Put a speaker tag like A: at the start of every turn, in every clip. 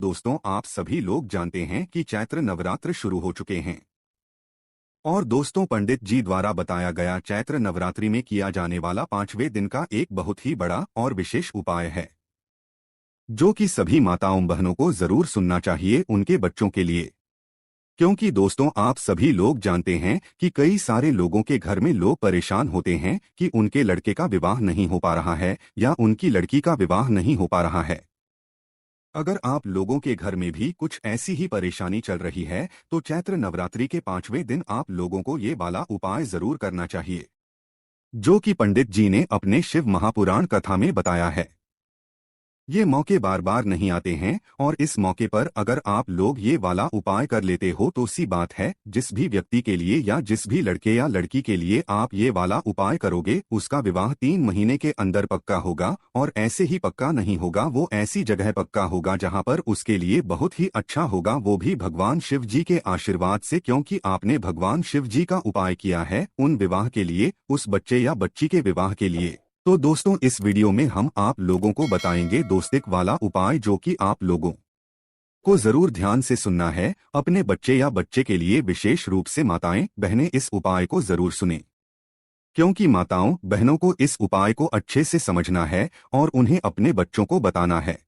A: दोस्तों, आप सभी लोग जानते हैं कि चैत्र नवरात्र शुरू हो चुके हैं। और दोस्तों, पंडित जी द्वारा बताया गया चैत्र नवरात्रि में किया जाने वाला 5वें दिन का एक बहुत ही बड़ा और विशेष उपाय है, जो कि सभी माताओं बहनों को जरूर सुनना चाहिए उनके बच्चों के लिए। क्योंकि दोस्तों, आप सभी लोग जानते हैं कि कई सारे लोगों के घर में लोग परेशान होते हैं कि उनके लड़के का विवाह नहीं हो पा रहा है या उनकी लड़की का विवाह नहीं हो पा रहा है। अगर आप लोगों के घर में भी कुछ ऐसी ही परेशानी चल रही है, तो चैत्र नवरात्रि के 5वें दिन आप लोगों को ये वाला उपाय जरूर करना चाहिए, जो कि पंडित जी ने अपने शिव महापुराण कथा में बताया है। ये मौके बार बार नहीं आते हैं, और इस मौके पर अगर आप लोग ये वाला उपाय कर लेते हो तो सी बात है, जिस भी व्यक्ति के लिए या जिस भी लड़के या लड़की के लिए आप ये वाला उपाय करोगे, उसका विवाह 3 महीने के अंदर पक्का होगा। और ऐसे ही पक्का नहीं होगा, वो ऐसी जगह पक्का होगा जहाँ पर उसके लिए बहुत ही अच्छा होगा, वो भी भगवान शिव जी के आशीर्वाद से, क्योंकि आपने भगवान शिव जी का उपाय किया है उन विवाह के लिए, उस बच्चे या बच्ची के विवाह के लिए। तो दोस्तों, इस वीडियो में हम आप लोगों को बताएंगे दोस्तिक वाला उपाय, जो कि आप लोगों को जरूर ध्यान से सुनना है। अपने बच्चे या बच्चे के लिए विशेष रूप से माताएं बहनें इस उपाय को जरूर सुनें, क्योंकि माताओं बहनों को इस उपाय को अच्छे से समझना है और उन्हें अपने बच्चों को बताना है,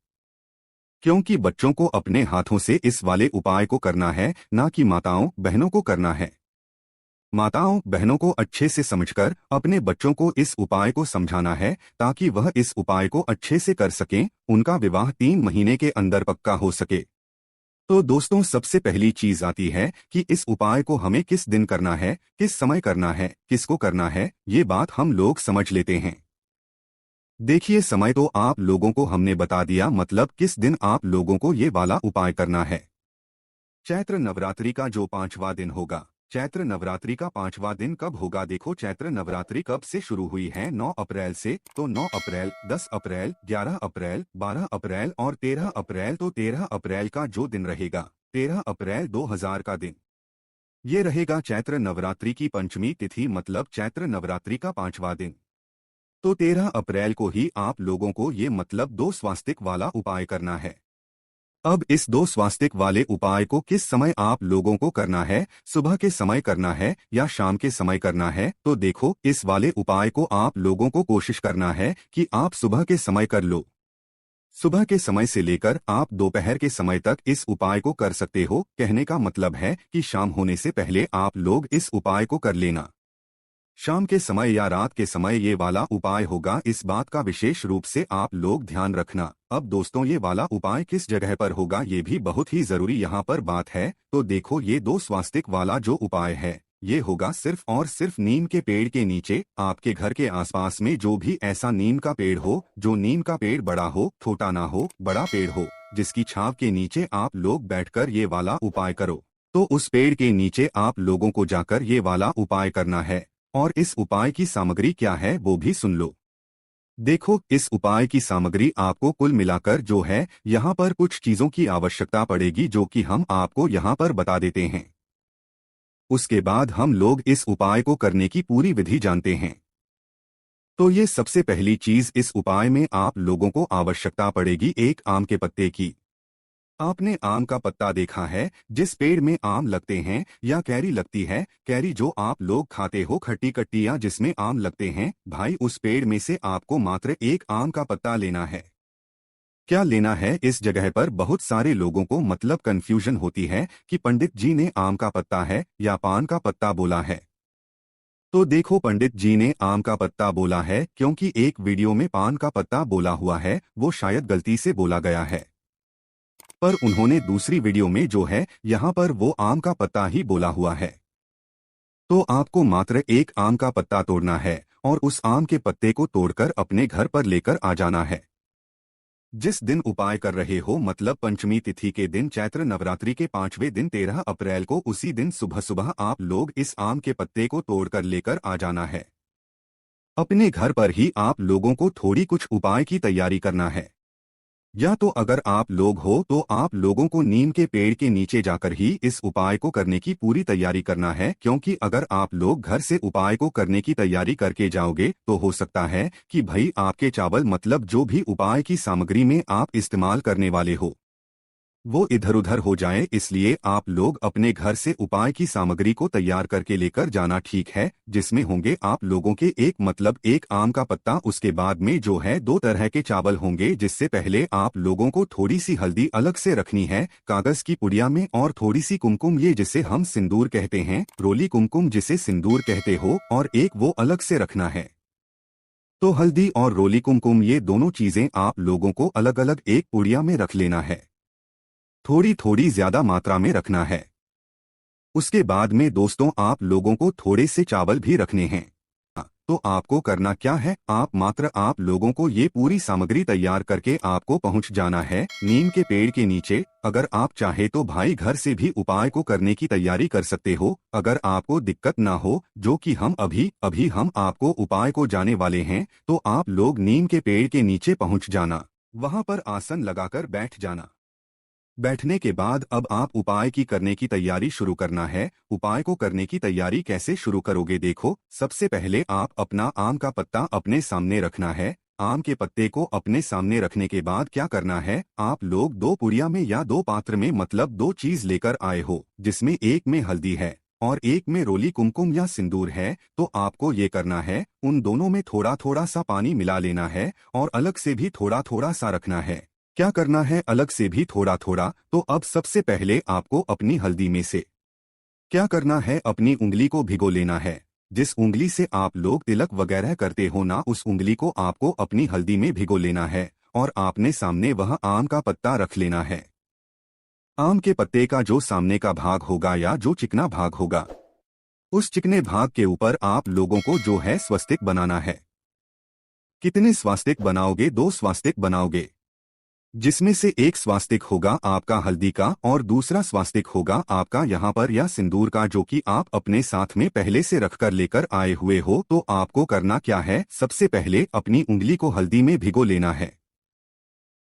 A: क्योंकि बच्चों को अपने हाथों से इस वाले उपाय को करना है, ना कि माताओं बहनों को करना है। माताओं बहनों को अच्छे से समझकर अपने बच्चों को इस उपाय को समझाना है, ताकि वह इस उपाय को अच्छे से कर सकें, उनका विवाह 3 महीने के अंदर पक्का हो सके। तो दोस्तों, सबसे पहली चीज आती है कि इस उपाय को हमें किस दिन करना है, किस समय करना है, किसको करना है, ये बात हम लोग समझ लेते हैं। देखिए, समय तो आप लोगों को हमने बता दिया, मतलब किस दिन आप लोगों को ये वाला उपाय करना है। चैत्र नवरात्रि का जो 5वां दिन होगा। चैत्र नवरात्रि का 5वां दिन कब होगा? देखो, चैत्र नवरात्रि कब से शुरू हुई है? 9 अप्रैल से। तो 9 अप्रैल, 10 अप्रैल, 11 अप्रैल, 12 अप्रैल और 13 अप्रैल। तो 13 अप्रैल का जो दिन रहेगा, 13 अप्रैल 2000 का दिन, ये रहेगा चैत्र नवरात्रि की पंचमी तिथि, मतलब चैत्र नवरात्रि का 5वां दिन। तो 13 अप्रैल को ही आप लोगों को ये मतलब दो स्वास्तिक वाला उपाय करना है। अब इस दो स्वास्तिक वाले उपाय को किस समय आप लोगों को करना है? सुबह के समय करना है या शाम के समय करना है? तो देखो, इस वाले उपाय को आप लोगों को कोशिश करना है कि आप सुबह के समय कर लो। सुबह के समय से लेकर आप दोपहर के समय तक इस उपाय को कर सकते हो। कहने का मतलब है कि शाम होने से पहले आप लोग इस उपाय को कर लेना। शाम के समय या रात के समय ये वाला उपाय होगा, इस बात का विशेष रूप से आप लोग ध्यान रखना। अब दोस्तों, ये वाला उपाय किस जगह पर होगा, ये भी बहुत ही जरूरी यहाँ पर बात है। तो देखो, ये दो स्वास्तिक वाला जो उपाय है, ये होगा सिर्फ और सिर्फ नीम के पेड़ के नीचे। आपके घर के आसपास में जो भी ऐसा नीम का पेड़ हो, जो नीम का पेड़ बड़ा हो, छोटा ना हो, बड़ा पेड़ हो, जिसकी छांव के नीचे आप लोग बैठकर ये वाला उपाय करो, तो उस पेड़ के नीचे आप लोगों को जाकर ये वाला उपाय करना है। और इस उपाय की सामग्री क्या है वो भी सुन लो। देखो, इस उपाय की सामग्री आपको कुल मिलाकर जो है, यहाँ पर कुछ चीजों की आवश्यकता पड़ेगी, जो कि हम आपको यहाँ पर बता देते हैं। उसके बाद हम लोग इस उपाय को करने की पूरी विधि जानते हैं। तो ये सबसे पहली चीज, इस उपाय में आप लोगों को आवश्यकता पड़ेगी एक आम के पत्ते की। आपने आम का पत्ता देखा है, जिस पेड़ में आम लगते हैं या कैरी लगती है, कैरी जो आप लोग खाते हो, खट्टी कट्टियां जिसमें आम लगते हैं, भाई उस पेड़ में से आपको मात्र एक आम का पत्ता लेना है। क्या लेना है? इस जगह पर बहुत सारे लोगों को मतलब कंफ्यूजन होती है कि पंडित जी ने आम का पत्ता है या पान का पत्ता बोला है। तो देखो, पंडित जी ने आम का पत्ता बोला है क्योंकि एक वीडियो में पान का पत्ता बोला हुआ है, वो शायद गलती से बोला गया है। पर उन्होंने दूसरी वीडियो में जो है, यहाँ पर वो आम का पत्ता ही बोला हुआ है। तो आपको मात्र एक आम का पत्ता तोड़ना है और उस आम के पत्ते को तोड़कर अपने घर पर लेकर आ जाना है। जिस दिन उपाय कर रहे हो, मतलब पंचमी तिथि के दिन, चैत्र नवरात्रि के 5वें दिन 13 अप्रैल को, उसी दिन सुबह सुबह आप लोग इस आम के पत्ते को तोड़कर लेकर आ जाना है। अपने घर पर ही आप लोगों को थोड़ी कुछ उपाय की तैयारी करना है। या तो अगर आप लोग हो तो आप लोगों को नीम के पेड़ के नीचे जाकर ही इस उपाय को करने की पूरी तैयारी करना है, क्योंकि अगर आप लोग घर से उपाय को करने की तैयारी करके जाओगे तो हो सकता है कि भाई आपके चावल, मतलब जो भी उपाय की सामग्री में आप इस्तेमाल करने वाले हो, वो इधर उधर हो जाए, इसलिए आप लोग अपने घर से उपाय की सामग्री को तैयार करके लेकर जाना ठीक है, जिसमें होंगे आप लोगों के एक आम का पत्ता, उसके बाद में जो है 2 तरह के चावल होंगे, जिससे पहले आप लोगों को थोड़ी सी हल्दी अलग से रखनी है कागज की पुड़िया में, और थोड़ी सी कुमकुम, ये जिसे हम सिंदूर कहते हैं, रोली कुमकुम जिसे सिंदूर कहते हो, और एक वो अलग से रखना है। तो हल्दी और रोली कुमकुम ये दोनों चीजें आप लोगों को अलग अलग एक पुड़िया में रख लेना है, थोड़ी थोड़ी ज्यादा मात्रा में रखना है। उसके बाद में दोस्तों आप लोगों को थोड़े से चावल भी रखने हैं। तो आपको करना क्या है, आप लोगों को ये पूरी सामग्री तैयार करके आपको पहुंच जाना है नीम के पेड़ के नीचे। अगर आप चाहे तो भाई घर से भी उपाय को करने की तैयारी कर सकते हो, अगर आपको दिक्कत ना हो, जो कि हम अभी हम आपको उपाय को जाने वाले हैं, तो आप लोग नीम के पेड़ के नीचे पहुंच जाना, वहां पर आसन लगाकर बैठ जाना। बैठने के बाद अब आप उपाय की करने की तैयारी शुरू करना है। उपाय को करने की तैयारी कैसे शुरू करोगे, देखो, सबसे पहले आप अपना आम का पत्ता अपने सामने रखना है। आम के पत्ते को अपने सामने रखने के बाद क्या करना है, आप लोग 2 पुड़िया में या 2 पात्र में, मतलब 2 चीज लेकर आए हो, जिसमें एक में हल्दी है और एक में रोली कुमकुम या सिंदूर है। तो आपको ये करना है, उन दोनों में थोड़ा थोड़ा सा पानी मिला लेना है और अलग से भी थोड़ा थोड़ा सा रखना है। क्या करना है, अलग से भी थोड़ा थोड़ा। तो अब सबसे पहले आपको अपनी हल्दी में से क्या करना है, अपनी उंगली को भिगो लेना है। जिस उंगली से आप लोग तिलक वगैरह करते हो ना, उस उंगली को आपको अपनी हल्दी में भिगो लेना है और आपने सामने वह आम का पत्ता रख लेना है। आम के पत्ते का जो सामने का भाग होगा या जो चिकना भाग होगा, उस चिकने भाग के ऊपर आप लोगों को जो है स्वस्तिक बनाना है। कितने स्वास्तिक बनाओगे, 2 स्वास्तिक बनाओगे, जिसमें से एक स्वास्तिक होगा आपका हल्दी का और दूसरा स्वास्तिक होगा आपका यहाँ पर या सिंदूर का, जो कि आप अपने साथ में पहले से रखकर लेकर आए हुए हो। तो आपको करना क्या है, सबसे पहले अपनी उंगली को हल्दी में भिगो लेना है।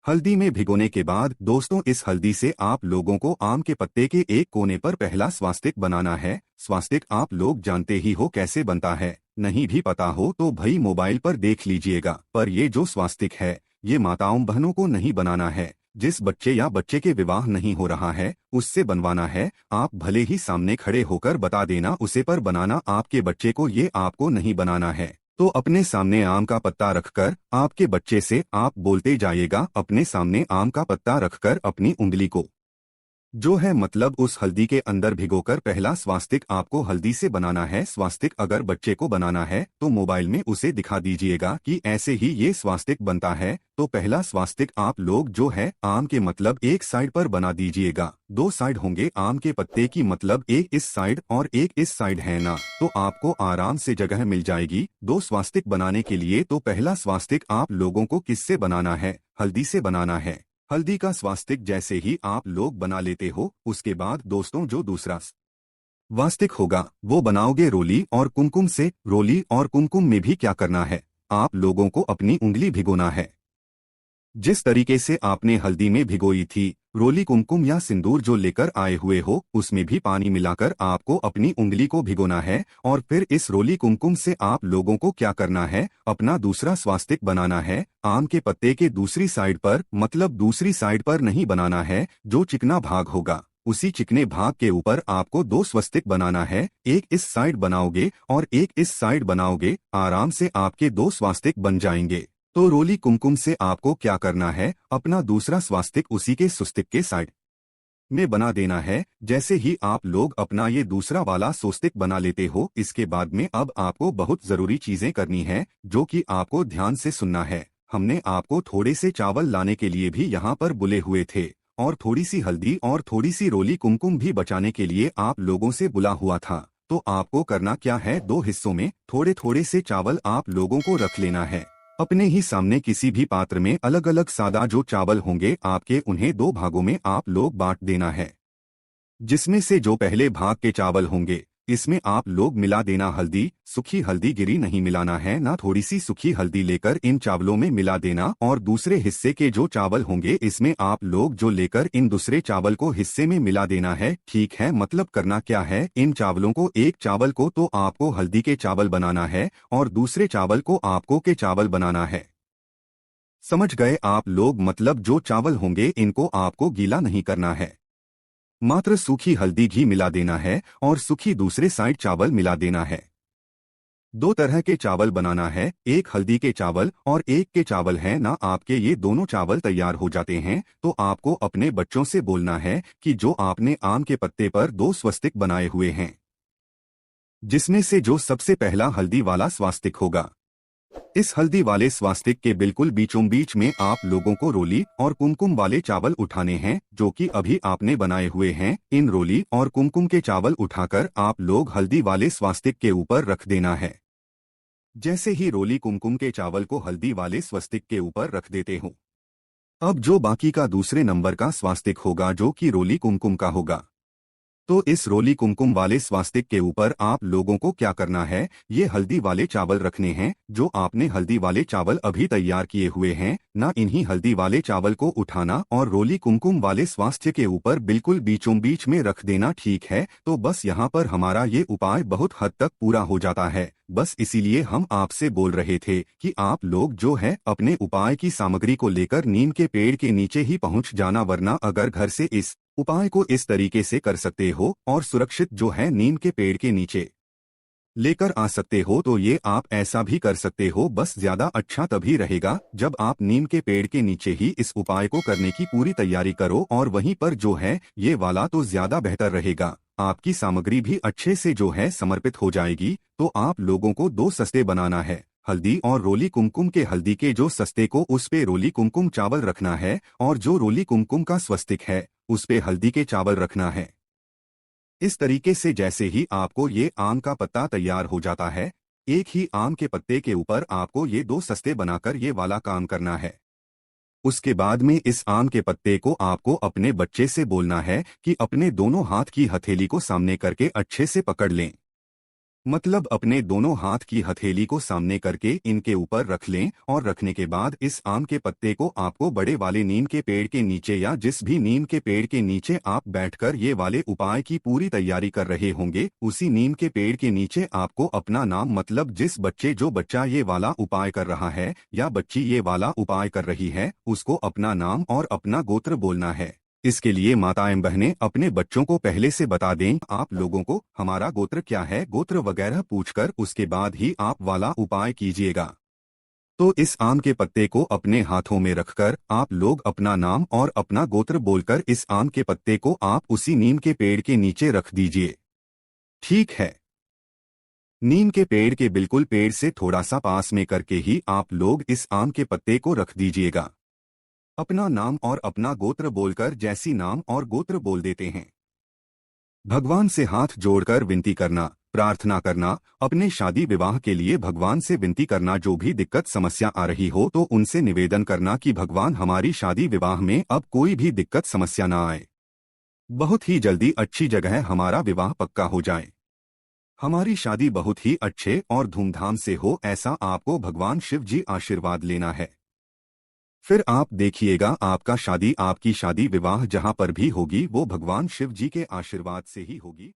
A: हल्दी में भिगोने के बाद दोस्तों इस हल्दी से आप लोगों को आम के पत्ते के एक कोने पर पहला स्वास्तिक बनाना है। स्वास्तिक आप लोग जानते ही हो कैसे बनता है, नहीं भी पता हो तो भाई मोबाइल पर देख लीजिएगा। पर ये जो स्वास्तिक है, ये माताओं बहनों को नहीं बनाना है। जिस बच्चे या बच्चे के विवाह नहीं हो रहा है उससे बनवाना है। आप भले ही सामने खड़े होकर बता देना उसे, पर बनाना आपके बच्चे को, ये आपको नहीं बनाना है। तो अपने सामने आम का पत्ता रखकर आपके बच्चे से आप बोलते जाइएगा, अपने सामने आम का पत्ता रखकर अपनी उंगली को जो है मतलब उस हल्दी के अंदर भिगोकर पहला स्वास्तिक आपको हल्दी से बनाना है। स्वास्तिक अगर बच्चे को बनाना है तो मोबाइल में उसे दिखा दीजिएगा कि ऐसे ही ये स्वास्तिक बनता है। तो पहला स्वास्तिक आप लोग जो है आम के मतलब एक साइड पर बना दीजिएगा। 2 साइड होंगे आम के पत्ते की, मतलब एक इस साइड और एक इस साइड है ना, तो आपको आराम से जगह मिल जाएगी 2 स्वास्तिक बनाने के लिए। तो पहला स्वास्तिक आप लोगों को किससे बनाना है, हल्दी से बनाना है। हल्दी का स्वास्तिक जैसे ही आप लोग बना लेते हो, उसके बाद दोस्तों जो दूसरा वास्तिक होगा वो बनाओगे रोली और कुमकुम से। रोली और कुमकुम में भी क्या करना है, आप लोगों को अपनी उंगली भिगोना है। जिस तरीके से आपने हल्दी में भिगोई थी, रोली कुमकुम या सिंदूर जो लेकर आए हुए हो, उसमें भी पानी मिलाकर आपको अपनी उंगली को भिगोना है। और फिर इस रोली कुमकुम से आप लोगों को क्या करना है, अपना दूसरा स्वास्तिक बनाना है। आम के पत्ते के दूसरी साइड पर, मतलब दूसरी साइड पर नहीं बनाना है, जो चिकना भाग होगा उसी चिकने भाग के ऊपर आपको 2 स्वस्तिक बनाना है। एक इस साइड बनाओगे और एक इस साइड बनाओगे, आराम से आपके 2 स्वास्तिक बन जाएंगे। तो रोली कुमकुम से आपको क्या करना है, अपना दूसरा स्वास्तिक उसी के स्वस्तिक के साइड में बना देना है। जैसे ही आप लोग अपना ये दूसरा वाला स्वस्तिक बना लेते हो, इसके बाद में अब आपको बहुत जरूरी चीजें करनी है, जो कि आपको ध्यान से सुनना है। हमने आपको थोड़े से चावल लाने के लिए भी यहाँ पर बुले हुए थे, और थोड़ी सी हल्दी और थोड़ी सी रोली कुमकुम भी बचाने के लिए आप लोगों से बुला हुआ था। तो आपको करना क्या है, 2 हिस्सों में थोड़े थोड़े से चावल आप लोगों को रख लेना है। अपने ही सामने किसी भी पात्र में अलग अलग सादा जो चावल होंगे आपके, उन्हें 2 भागों में आप लोग बांट देना है। जिसमें से जो पहले भाग के चावल होंगे, इसमें आप लोग मिला देना हल्दी। सूखी हल्दी गिरी नहीं मिलाना है ना, थोड़ी सी सूखी हल्दी लेकर इन चावलों में मिला देना। और दूसरे हिस्से के जो चावल होंगे, इसमें आप लोग जो लेकर इन दूसरे चावल को हिस्से में मिला देना है। ठीक है, मतलब करना क्या है, इन चावलों को, एक चावल को तो आपको हल्दी के चावल बनाना है और दूसरे चावल को आपको के चावल बनाना है। समझ गए आप लोग, मतलब जो चावल होंगे इनको आपको गीला नहीं करना है, मात्र सूखी हल्दी घी मिला देना है और सूखी दूसरे साइड चावल मिला देना है। दो तरह के चावल बनाना है, एक हल्दी के चावल और एक के चावल है ना। आपके ये दोनों चावल तैयार हो जाते हैं तो आपको अपने बच्चों से बोलना है कि जो आपने आम के पत्ते पर दो स्वस्तिक बनाए हुए हैं, जिसमें से जो सबसे पहला हल्दी वाला स्वास्तिक होगा, इस हल्दी वाले स्वास्तिक के बिल्कुल बीचों बीच में आप लोगों को रोली और कुमकुम वाले चावल उठाने हैं जो कि अभी आपने बनाए हुए हैं। इन रोली और कुमकुम के चावल उठाकर आप लोग हल्दी वाले स्वास्तिक के ऊपर रख देना है। जैसे ही रोली कुमकुम के चावल को हल्दी वाले स्वस्तिक के ऊपर रख देते हो, अब जो बाकी का दूसरे नंबर का स्वास्तिक होगा जो कि रोली कुमकुम का होगा, तो इस रोली कुमकुम वाले स्वास्तिक के ऊपर आप लोगों को क्या करना है, ये हल्दी वाले चावल रखने हैं जो आपने हल्दी वाले चावल अभी तैयार किए हुए हैं ना। इन्हीं हल्दी वाले चावल को उठाना और रोली कुमकुम वाले स्वास्थ्य के ऊपर बिल्कुल बीचों बीच में रख देना। ठीक है, तो बस यहाँ पर हमारा ये उपाय बहुत हद तक पूरा हो जाता है। बस इसीलिए हम आपसे बोल रहे थे कि आप लोग जो है अपने उपाय की सामग्री को लेकर नीम के पेड़ के नीचे ही पहुँच जाना, वरना अगर घर से इस उपाय को इस तरीके से कर सकते हो और सुरक्षित जो है नीम के पेड़ के नीचे लेकर आ सकते हो तो ये आप ऐसा भी कर सकते हो। बस ज्यादा अच्छा तभी रहेगा जब आप नीम के पेड़ के नीचे ही इस उपाय को करने की पूरी तैयारी करो, और वहीं पर जो है ये वाला तो ज्यादा बेहतर रहेगा। आपकी सामग्री भी अच्छे से जो है समर्पित हो जाएगी। तो आप लोगों को दो सस्ते बनाना है, हल्दी और रोली कुमकुम के हल्दी के जो सस्ते को उस पे रोली कुमकुम चावल रखना है, और जो रोली कुमकुम का स्वस्तिक है उस पे हल्दी के चावल रखना है। इस तरीके से जैसे ही आपको ये आम का पत्ता तैयार हो जाता है, एक ही आम के पत्ते के ऊपर आपको ये दो सस्ते बनाकर ये वाला काम करना है। उसके बाद में इस आम के पत्ते को आपको अपने बच्चे से बोलना है कि अपने दोनों हाथ की हथेली को सामने करके अच्छे से पकड़ लें, मतलब अपने दोनों हाथ की हथेली को सामने करके इनके ऊपर रख लें। और रखने के बाद इस आम के पत्ते को आपको बड़े वाले नीम के पेड़ के नीचे या जिस भी नीम के पेड़ के नीचे आप बैठकर ये वाले उपाय की पूरी तैयारी कर रहे होंगे, उसी नीम के पेड़ के नीचे आपको अपना नाम, मतलब जिस बच्चे जो बच्चा ये वाला उपाय कर रहा है या बच्ची ये वाला उपाय कर रही है, उसको अपना नाम और अपना गोत्र बोलना है। इसके लिए माताएं बहनें अपने बच्चों को पहले से बता दें आप लोगों को हमारा गोत्र क्या है, गोत्र वगैरह पूछकर उसके बाद ही आप वाला उपाय कीजिएगा। तो इस आम के पत्ते को अपने हाथों में रखकर आप लोग अपना नाम और अपना गोत्र बोलकर इस आम के पत्ते को आप उसी नीम के पेड़ के नीचे रख दीजिए। ठीक है, नीम के पेड़ के बिल्कुल पेड़ से थोड़ा सा पास में करके ही आप लोग इस आम के पत्ते को रख दीजिएगा। अपना नाम और अपना गोत्र बोलकर जैसी नाम और गोत्र बोल देते हैं, भगवान से हाथ जोड़कर विनती करना, प्रार्थना करना, अपने शादी विवाह के लिए भगवान से विनती करना। जो भी दिक्कत समस्या आ रही हो तो उनसे निवेदन करना कि भगवान हमारी शादी विवाह में अब कोई भी दिक्कत समस्या ना आए, बहुत ही जल्दी अच्छी जगह हमारा विवाह पक्का हो जाए, हमारी शादी बहुत ही अच्छे और धूमधाम से हो, ऐसा आपको भगवान शिव जी आशीर्वाद लेना है। फिर आप देखिएगा आपकी शादी विवाह जहां पर भी होगी वो भगवान शिव जी के आशीर्वाद से ही होगी।